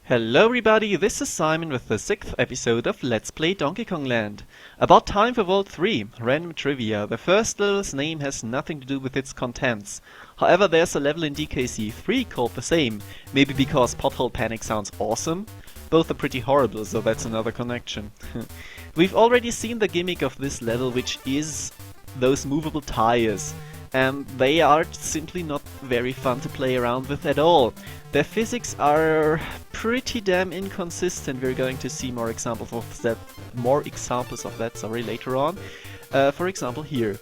Hello everybody, this is Simon with the 6th episode of Let's Play Donkey Kong Land. About time for Vault 3, random trivia. The first level's name has nothing to do with its contents. However, there's a level in DKC 3 called the same, maybe because Pothole Panic sounds awesome? Both are pretty horrible, so that's another connection. We've already seen the gimmick of this level, which is those movable tires. And they are simply not very fun to play around with at all. Their physics are pretty damn inconsistent. We're going to see more examples of that, later on. For example, here.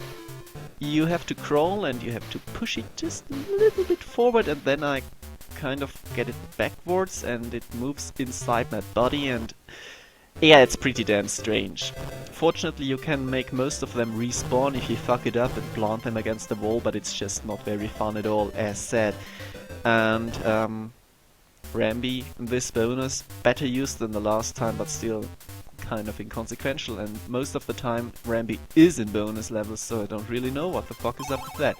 You have to crawl and you have to push it just a little bit forward, and then I kind of get it backwards and it moves inside my body, and yeah, it's pretty damn strange. Fortunately, you can make most of them respawn if you fuck it up and plant them against the wall, but it's just not very fun at all, as said. And Rambi, this bonus, better used than the last time, but still kind of inconsequential, and most of the time Rambi is in bonus levels, so I don't really know what the fuck is up with that.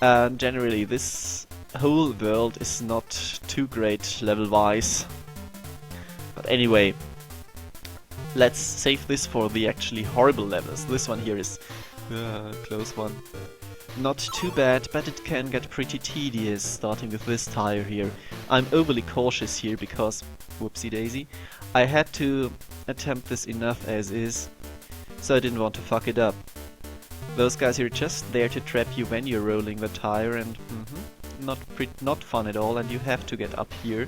And generally, this whole world is not too great level-wise. But anyway, let's save this for the actually horrible levels. This one here is close one. Not too bad, but it can get pretty tedious, starting with this tire here. I'm overly cautious here because, whoopsie daisy, I had to attempt this enough as is, so I didn't want to fuck it up. Those guys here are just there to trap you when you're rolling the tire, and not fun at all, and you have to get up here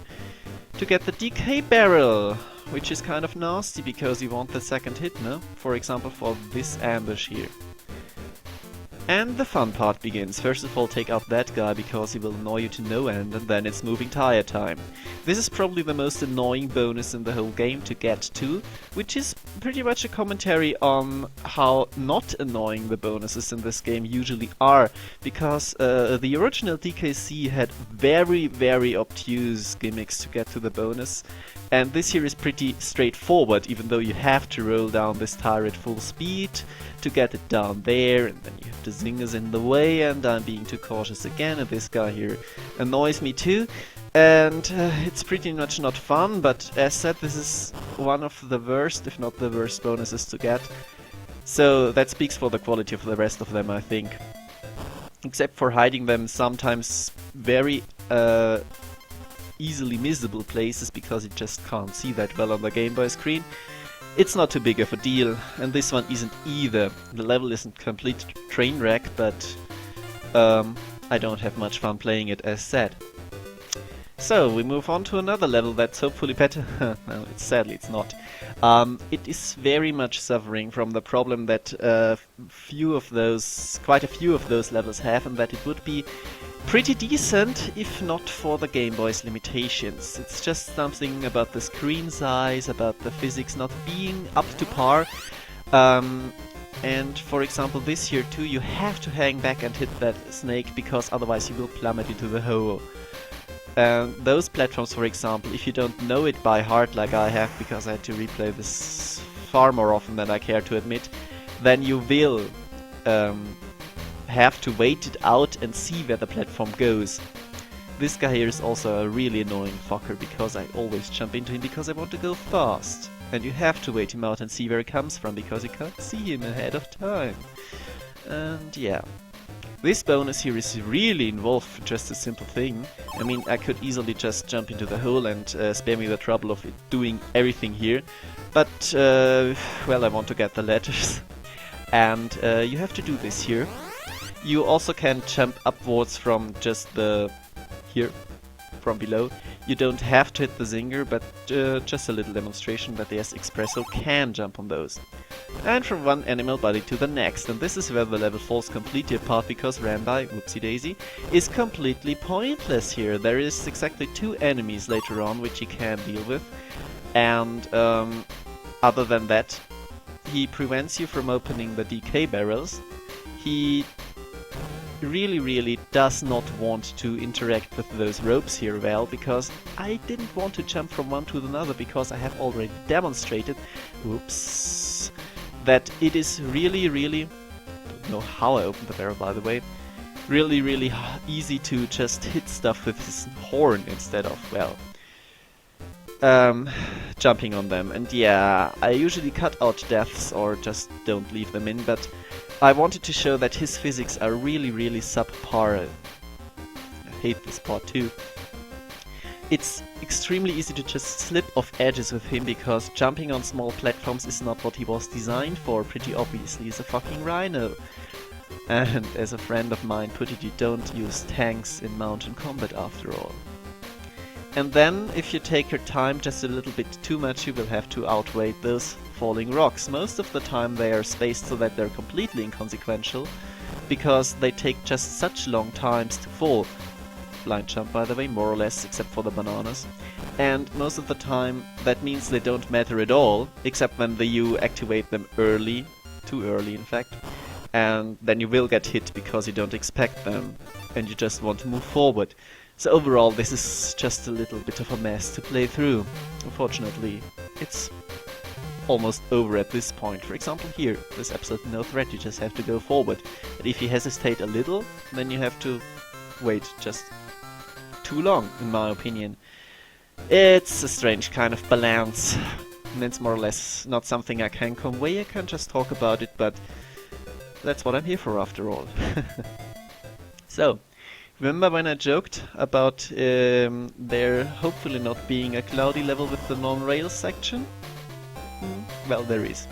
to get the DK barrel, which is kind of nasty because you want the second hit, no? For example, for this ambush here. And the fun part begins. First of all, take out that guy because he will annoy you to no end, and then it's moving tire time. This is probably the most annoying bonus in the whole game to get to, which is pretty much a commentary on how not annoying the bonuses in this game usually are, because the original DKC had very obtuse gimmicks to get to the bonus, and this here is pretty straightforward, even though you have to roll down this tire at full speed to get it down there, and then you have the zingers in the way, and I'm being too cautious again, and this guy here annoys me too. And it's pretty much not fun, but as said, this is one of the worst, if not the worst bonuses to get. So that speaks for the quality of the rest of them, I think. Except for hiding them sometimes very easily missable places, because you just can't see that well on the Game Boy screen. It's not too big of a deal, and this one isn't either. The level isn't complete train wreck, but I don't have much fun playing it, as said. So, we move on to another level that's hopefully better. No, sadly it's not. It is very much suffering from the problem that quite a few of those levels have, and that it would be pretty decent if not for the Game Boy's limitations. It's just something about the screen size, about the physics not being up to par. And for example, this here too, you have to hang back and hit that snake, because otherwise you will plummet into the hole. Those platforms, for example, if you don't know it by heart like I have, because I had to replay this far more often than I care to admit, then you will have to wait it out and see where the platform goes. This guy here is also a really annoying fucker, because I always jump into him because I want to go fast. And you have to wait him out and see where he comes from, because you can't see him ahead of time. And yeah. This bonus here is really involved for just a simple thing. I mean, I could easily just jump into the hole and spare me the trouble of doing everything here. But, well, I want to get the letters. And you have to do this here. You also can jump upwards from just from below. You don't have to hit the zinger, but just a little demonstration that the S-Expresso can jump on those. And from one animal body to the next, and this is where the level falls completely apart, because Rambi, whoopsie daisy, is completely pointless here. There is exactly 2 enemies later on which he can deal with, and other than that, he prevents you from opening the DK barrels. He really does not want to interact with those ropes here well, because I didn't want to jump from one to another, because I have already demonstrated, whoops, that it is really, don't know how I opened the barrel by the way, really easy to just hit stuff with his horn instead of, well, jumping on them. And yeah, I usually cut out deaths or just don't leave them in, but I wanted to show that his physics are really, really subpar. I hate this part too. It's extremely easy to just slip off edges with him, because jumping on small platforms is not what he was designed for. Pretty obviously, he's a fucking rhino. And as a friend of mine put it, you don't use tanks in mountain combat after all. And then, if you take your time just a little bit too much, you will have to outweigh those falling rocks. Most of the time they are spaced so that they're completely inconsequential, because they take just such long times to fall. Blind jump, by the way, more or less, except for the bananas. And most of the time that means they don't matter at all, except when you activate them early, too early in fact. And then you will get hit because you don't expect them, and you just want to move forward. So overall, this is just a little bit of a mess to play through. Unfortunately, it's almost over at this point. For example here, there's absolutely no threat, you just have to go forward. But if you hesitate a little, then you have to wait just too long, in my opinion. It's a strange kind of balance, and it's more or less not something I can convey. I can just talk about it, but that's what I'm here for after all. So, remember when I joked about there hopefully not being a cloudy level with the non-rails section? Well, there is.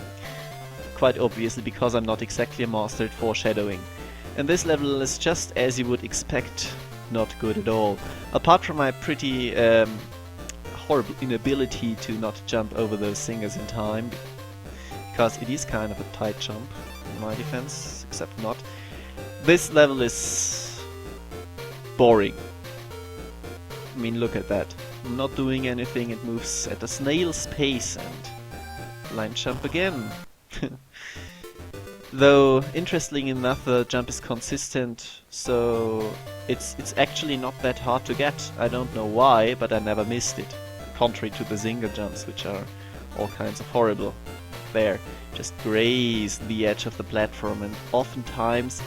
Quite obviously, because I'm not exactly a master at foreshadowing. And this level is just as you would expect, not good at all. Apart from my pretty horrible inability to not jump over those singers in time, because it is kind of a tight jump in my defense, except not. This level is boring. I mean, look at that. I'm not doing anything, it moves at a snail's pace, and line jump again. Though, interestingly enough, the jump is consistent, so it's actually not that hard to get. I don't know why, but I never missed it. Contrary to the zinger jumps, which are all kinds of horrible. There, just graze the edge of the platform, and oftentimes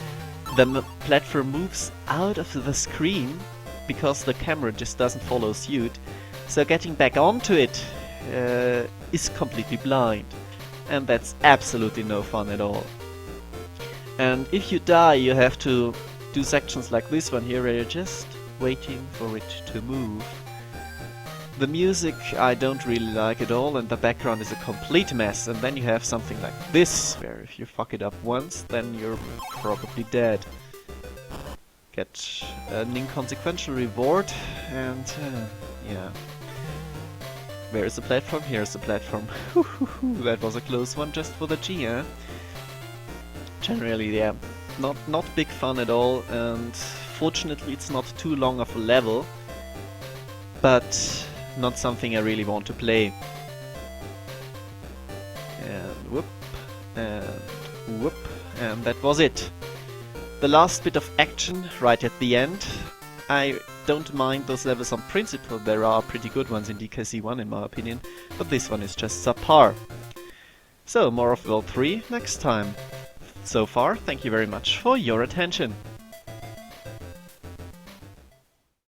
the platform moves out of the screen because the camera just doesn't follow suit. So getting back onto it is completely blind, and that's absolutely no fun at all. And if you die, you have to do sections like this one here, where you're just waiting for it to move. The music I don't really like at all, and the background is a complete mess. And then you have something like this, where if you fuck it up once, then you're probably dead. Get an inconsequential reward, and yeah. Where is the platform? Here's the platform. That was a close one just for the G, eh? Generally, yeah, not big fun at all, and fortunately it's not too long of a level, but not something I really want to play. And whoop, and whoop, and that was it. The last bit of action right at the end. I don't mind those levels on principle, there are pretty good ones in DKC1 in my opinion, but this one is just subpar. So, more of World 3 next time. So far, thank you very much for your attention.